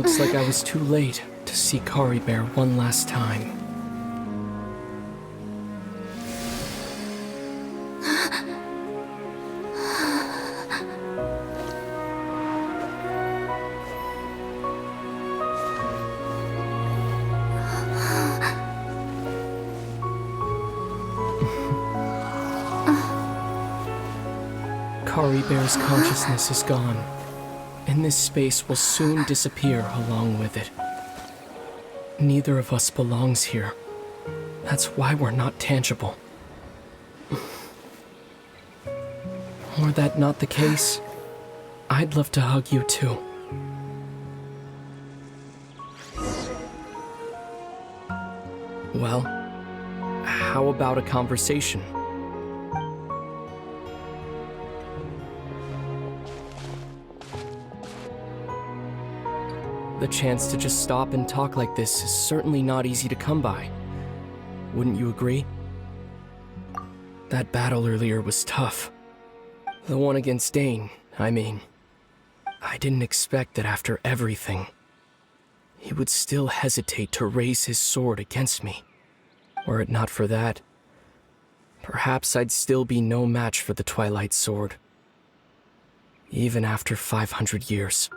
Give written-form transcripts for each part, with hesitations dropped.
Looks like I was too late to see Kari Bear one last time. Kari Bear's consciousness is gone, and this space will soon disappear along with it. Neither of us belongs here. That's why we're not tangible. Were that not the case, I'd love to hug you too. Well, how about a conversation? The chance to just stop and talk like this is certainly not easy to come by. Wouldn't you agree? That battle earlier was tough. The one against Dane, I mean. I didn't expect that after everything, he would still hesitate to raise his sword against me. Were it not for that, perhaps I'd still be no match for the Twilight Sword. Even after 500 years.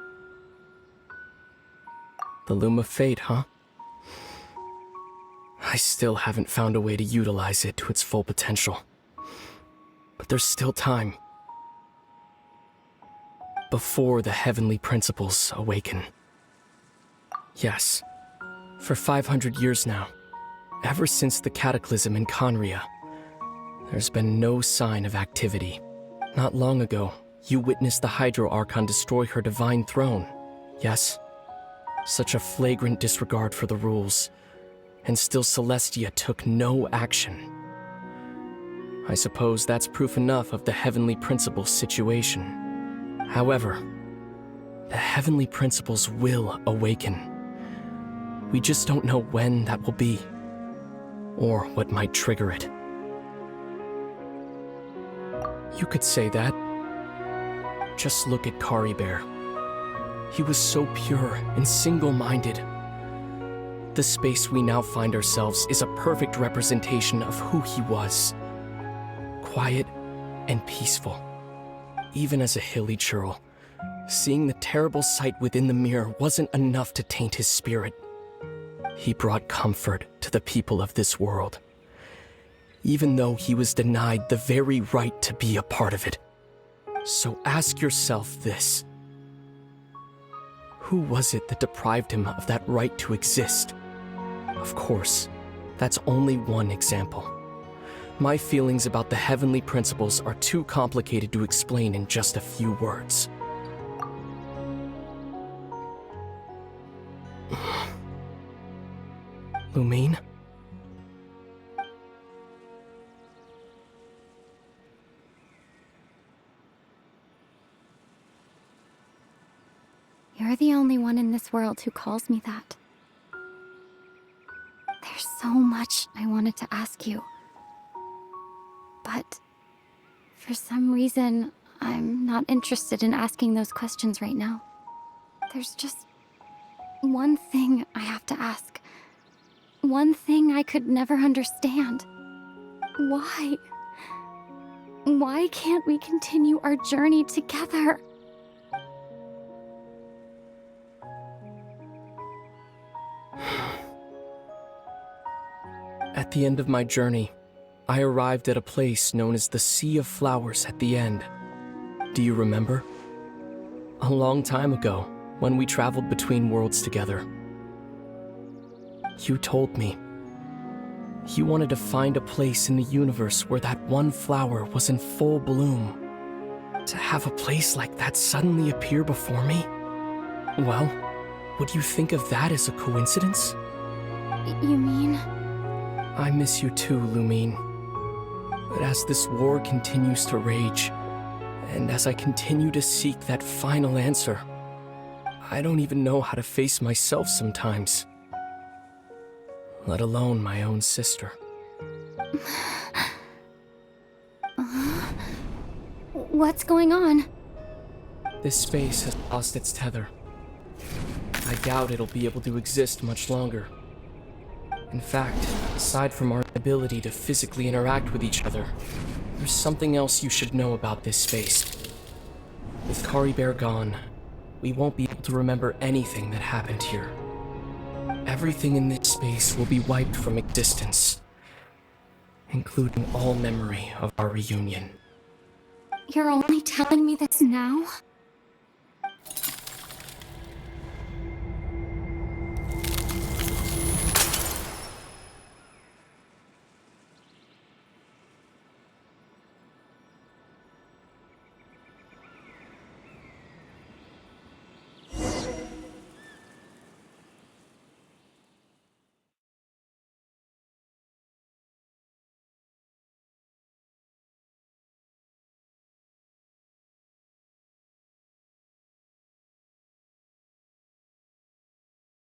The Loom of Fate, huh? I still haven't found a way to utilize it to its full potential. But there's still time. Before the heavenly principles awaken. Yes, for 500 years now, ever since the cataclysm in Conria, there's been no sign of activity. Not long ago, you witnessed the Hydro Archon destroy her divine throne, yes? Such a flagrant disregard for the rules, and still Celestia took no action. I suppose that's proof enough of the Heavenly Principles situation. However, the Heavenly Principles will awaken. We just don't know when that will be, or what might trigger it. You could say that. Just look at Kari Bear. He was so pure and single-minded. The space we now find ourselves is a perfect representation of who he was. Quiet and peaceful. Even as a hilly churl, seeing the terrible sight within the mirror wasn't enough to taint his spirit. He brought comfort to the people of this world, even though he was denied the very right to be a part of it. So ask yourself this. Who was it that deprived him of that right to exist? Of course, that's only one example. My feelings about the heavenly principles are too complicated to explain in just a few words. Lumine? You're the only one in this world who calls me that. There's so much I wanted to ask you. But for some reason, I'm not interested in asking those questions right now. There's just one thing I have to ask. One thing I could never understand. Why? Why can't we continue our journey together? At the end of my journey, I arrived at a place known as the Sea of Flowers at the end. Do you remember? A long time ago, when we traveled between worlds together. You told me you wanted to find a place in the universe where that one flower was in full bloom. To have a place like that suddenly appear before me? Well, would you think of that as a coincidence? You mean? I miss you too, Lumine. But as this war continues to rage, and as I continue to seek that final answer, I don't even know how to face myself sometimes. Let alone my own sister. What's going on? This space has lost its tether. I doubt it'll be able to exist much longer. In fact, aside from our ability to physically interact with each other, there's something else you should know about this space. With Kari Bear gone, we won't be able to remember anything that happened here. Everything in this space will be wiped from existence, including all memory of our reunion. You're only telling me this now?